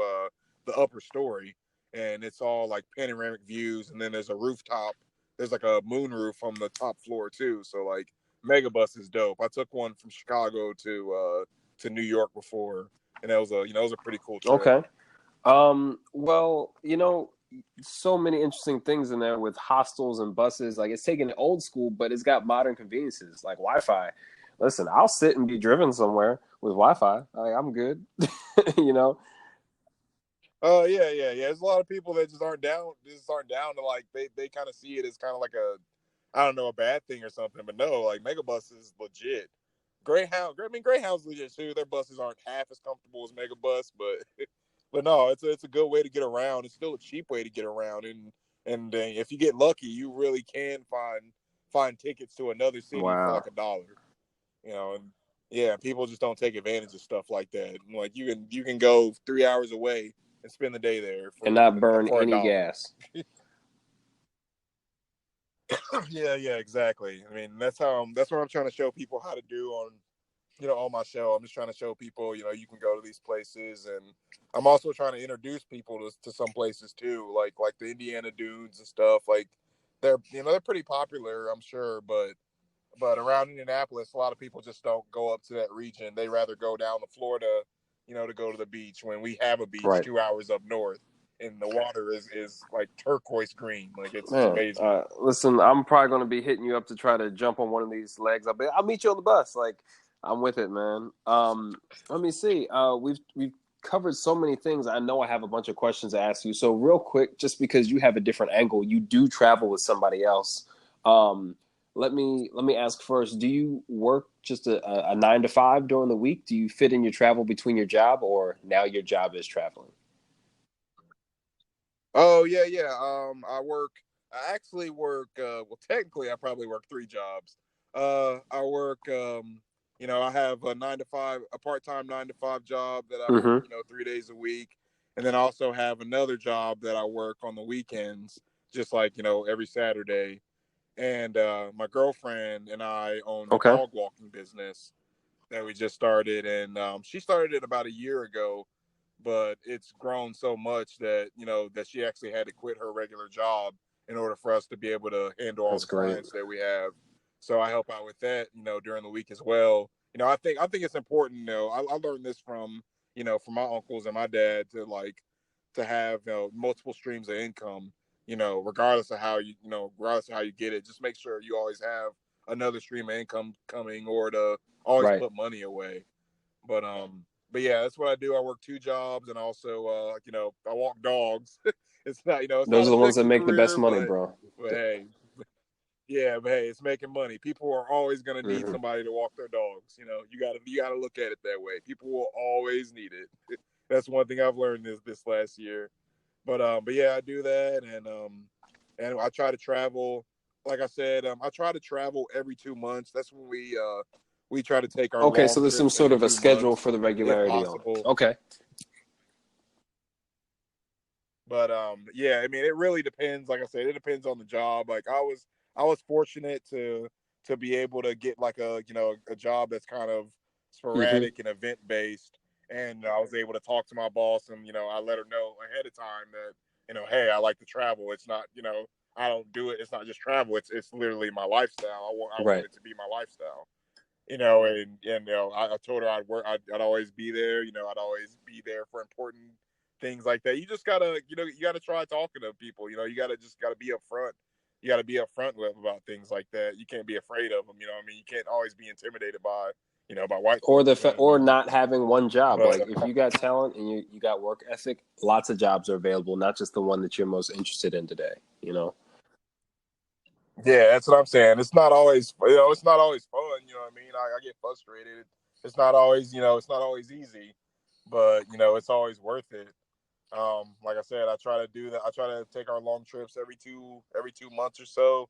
the upper story, and it's all like panoramic views, and then there's a rooftop. There's like a moon roof on the top floor too. So like Mega Bus is dope. I took one from Chicago to New York before, and that was it was a pretty cool trip. Okay. Well, so many interesting things in there with hostels and buses. Like it's taking it old school, but it's got modern conveniences like Wi-Fi. Listen, I'll sit and be driven somewhere with Wi-Fi. Like, I'm good. you know. Oh yeah, yeah, yeah. There's a lot of people that just aren't down to like they kind of see it as kind of like I don't know, a bad thing or something. But no, like Megabus is legit. Greyhound's legit too. Their buses aren't half as comfortable as Megabus, but but no, it's a good way to get around. It's still a cheap way to get around, and if you get lucky, you really can find tickets to another city for Wow. like $1. And yeah, people just don't take advantage of stuff like that. Like you can go 3 hours away and spend the day there And for not burn for a any dollar. gas. Yeah, yeah, exactly. I mean, that's what I'm trying to show people how to do on my show. I'm just trying to show people, you can go to these places, and I'm also trying to introduce people to some places too, like the Indiana Dunes and stuff. Like they're pretty popular, I'm sure, but around Indianapolis, a lot of people just don't go up to that region. They rather go down to Florida, to go to the beach when we have a beach Right. 2 hours up north. and the water is like turquoise green. Like it's Man, amazing. listen, I'm probably going to be hitting you up to try to jump on one of these legs. I'll meet you on the bus. Like, I'm with it, man. Let me see. We've covered so many things. I know I have a bunch of questions to ask you. So real quick, just because you have a different angle, you do travel with somebody else. Um, let me ask first. Do you work just a 9 to 5 during the week? Do you fit in your travel between your job, or now your job is traveling? Oh yeah, yeah. I work. I actually work. Well, technically, I probably work 3 jobs. I work. I have a 9 to 5, a part-time 9 to 5 job that I work. Mm-hmm. 3 days a week, and then I also have another job that I work on the weekends, just like every Saturday. And my girlfriend and I own a Okay, dog walking business that we just started, and she started it about a year ago, but it's grown so much that that she actually had to quit her regular job in order for us to be able to handle all that's the great. clients that we have. So I help out with that, during the week as well. I think it's important. I learned this from my uncles and my dad to have multiple streams of income. Regardless of how you get it, just make sure you always have another stream of income coming, or to always Right. put money away. But yeah, that's what I do. I work 2 jobs, and also I walk dogs. It's not Those a are the ones that sexy make the best career, money, but bro. hey, yeah, but hey, it's making money. People are always gonna need Mm-hmm. somebody to walk their dogs. You gotta look at it that way. People will always need it. That's one thing I've learned this last year. But yeah, I do that, and I try to travel. Like I said, I try to travel every 2 months. That's when we try to take our Okay, so long there's some trips sort every of a two schedule months, for the if regularity on it. possible. Okay. But yeah, I mean, it really depends. Like I said, it depends on the job. Like I was fortunate to be able to get like a job that's kind of Mm-hmm. sporadic and event based, and I was able to talk to my boss, and I let her know ahead of time that hey, I like to travel. It's not I don't do it. It's not just travel. It's literally my lifestyle. I want Right. it to be my lifestyle. I told her I'd work. I'd always be there. I'd always be there for important things like that. You just gotta, you gotta try talking to people. You gotta be upfront. You gotta be upfront with about things like that. You can't be afraid of them. What I mean, you can't always be intimidated by white Or folks. You know what I or mean? not having one job. But Like if you got talent and you got work ethic, lots of jobs are available, not just the one that you're most interested in today, you know? yeah, that's what I'm saying. It's not always fun. You know what I mean? I get frustrated. It's not always easy, but it's always worth it. Like I said, I try to do that. I try to take our long trips every 2 months or so,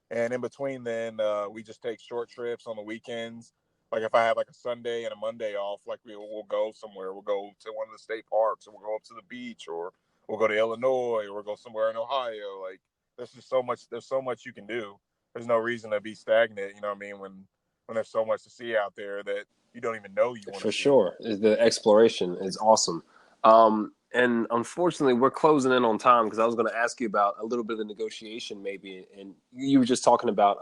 and in between then, we just take short trips on the weekends. Like if I have like a Sunday and a Monday off, like we'll go somewhere. We'll go to one of the state parks, or we'll go up to the beach, or we'll go to Illinois, or we'll go somewhere in Ohio. Like there's just so much. There's so much you can do. There's no reason to be stagnant. You know what I mean? When there's so much to see out there that you don't even know you want For to see. sure. The exploration is awesome. And unfortunately, we're closing in on time because I was going to ask you about a little bit of the negotiation, maybe. And you were just talking about,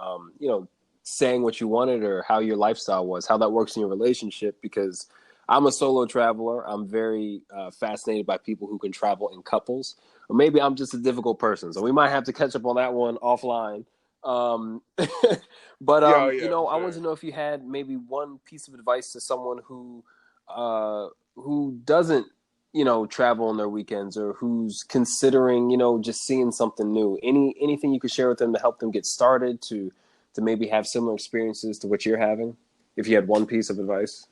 saying what you wanted or how your lifestyle was, how that works in your relationship. Because I'm a solo traveler. I'm very fascinated by people who can travel in couples. Or maybe I'm just a difficult person. So we might have to catch up on that one offline. Um, but Yeah, oh, yeah, for I want to sure. know if you had maybe one piece of advice to someone who doesn't, travel on their weekends or who's considering, just seeing something new. Anything you could share with them to help them get started to maybe have similar experiences to what you're having, if you had one piece of advice.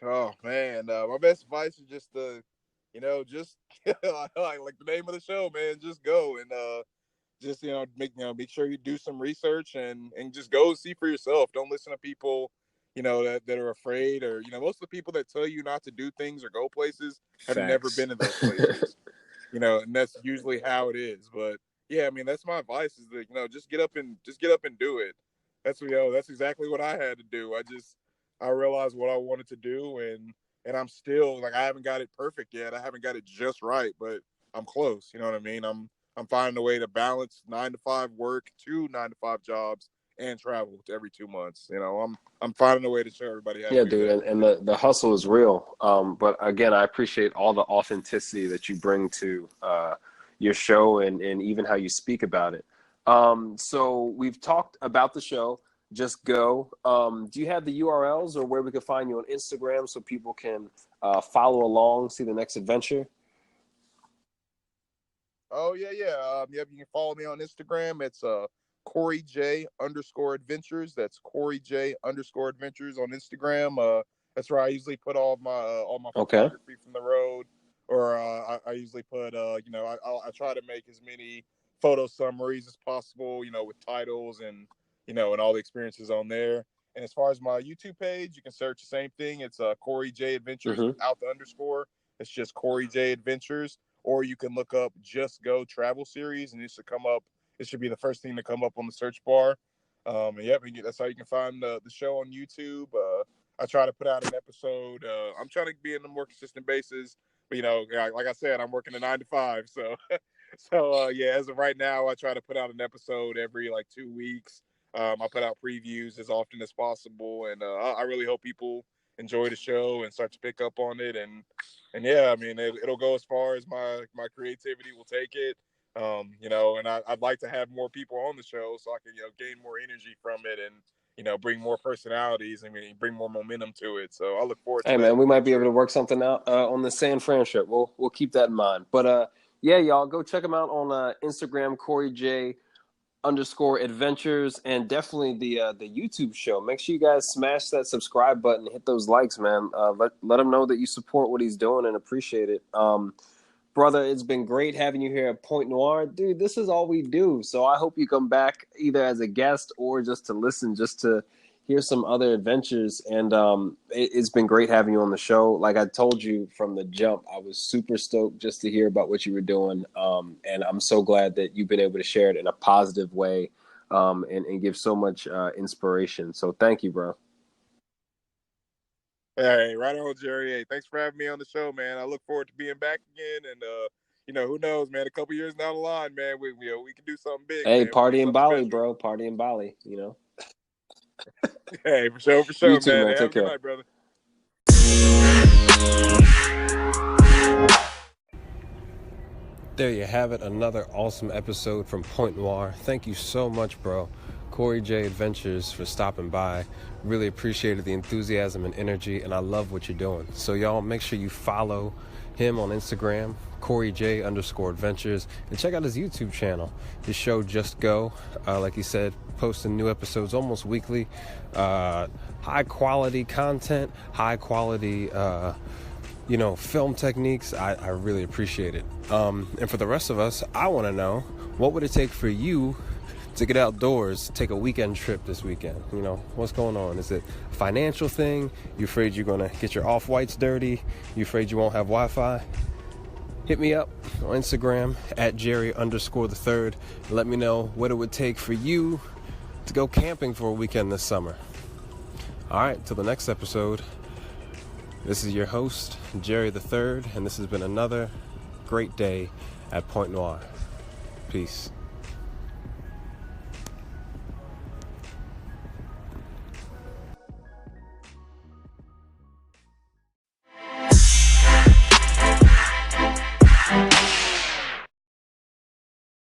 Oh man, my best advice is just just like the name of the show, man. Just go and just make sure you do some research and just go see for yourself. Don't listen to people, that are afraid, or most of the people that tell you not to do things or go places have never Facts. been to those places. And that's usually how it is. But yeah, I mean that's my advice is that just get up and do it. That's exactly what I had to do. I realized what I wanted to do, and I'm still like I haven't got it perfect yet. I haven't got it just right, but I'm close. You know what I mean? I'm finding a way to balance 9 to 5 work, 2 9 to 5 jobs, and travel every 2 months. You know, I'm finding a way to show everybody how to Yeah, do dude, that. and the hustle is real. But again, I appreciate all the authenticity that you bring to your show and even how you speak about it. So we've talked about the show. Just go. Do you have the URLs or where we can find you on Instagram so people can follow along, see the next adventure? Oh yeah, yeah. Yep, you can follow me on Instagram. It's Corey J underscore adventures. That's Corey J underscore adventures on Instagram. That's where I usually put all my Okay. photography from the road, or I usually put I try to make as many photo summaries as possible. You know, with titles and and all the experiences on there. And as far as my YouTube page, you can search the same thing. It's Corey J Adventures Mm-hmm. without the underscore. It's just Corey J Adventures, or you can look up Just Go Travel Series, and it should come up. It should be the first thing to come up on the search bar. And yep, that's how you can find the show on YouTube. I try to put out an episode. I'm trying to be in a more consistent basis, but like I said, I'm working a 9 to 5, so yeah. As of right now, I try to put out an episode every like 2 weeks. I put out previews as often as possible, and I really hope people enjoy the show and start to pick up on it. And yeah, I mean, it'll go as far as my creativity will take it. And I'd like to have more people on the show so I can gain more energy from it and bring more personalities. I mean, bring more momentum to it. So I look forward to Hey, that man, in we the might be able future. to work something out on the San Fran trip. We'll keep that in mind. But yeah, y'all go check him out on Instagram, Corey J underscore adventures, and definitely the YouTube show. Make sure you guys smash that subscribe button, hit those likes, man. Let him know that you support what he's doing and appreciate it. Brother, it's been great having you here at Point Noir. Dude, this is all we do. So I hope you come back either as a guest or just to listen, just to hear some other adventures. And it's been great having you on the show. Like I told you from the jump, I was super stoked just to hear about what you were doing. And I'm so glad that you've been able to share it in a positive way and give so much inspiration. So thank you, bro. Hey, right on, Jerry. Hey, thanks for having me on the show, man. I look forward to being back again, and who knows, man? A couple years down the line, man, we can do something big, Hey, man. We can do party in something Bali, special. bro. Party in Bali, you know. Hey, for You sure, too, man. man. Hey, have Take a good care. night, brother. There you have it, another awesome episode from Point Noir. Thank you so much, bro. Corey J Adventures for stopping by. Really appreciated the enthusiasm and energy, and I love what you're doing. So y'all make sure you follow him on Instagram, Corey J underscore adventures, and check out his YouTube channel. His show Just Go, like he said, posting new episodes almost weekly. High quality content, high quality film techniques. I really appreciate it. And for the rest of us, I want to know, what would it take for you to get outdoors, take a weekend trip this weekend? What's going on? Is it a financial thing? You afraid you're going to get your off-whites dirty? You afraid you won't have Wi-Fi? Hit me up on Instagram at Jerry underscore the third. Let me know what it would take for you to go camping for a weekend this summer. All right, till the next episode. This is your host, Jerry the Third, and this has been another great day at Point Noir. Peace.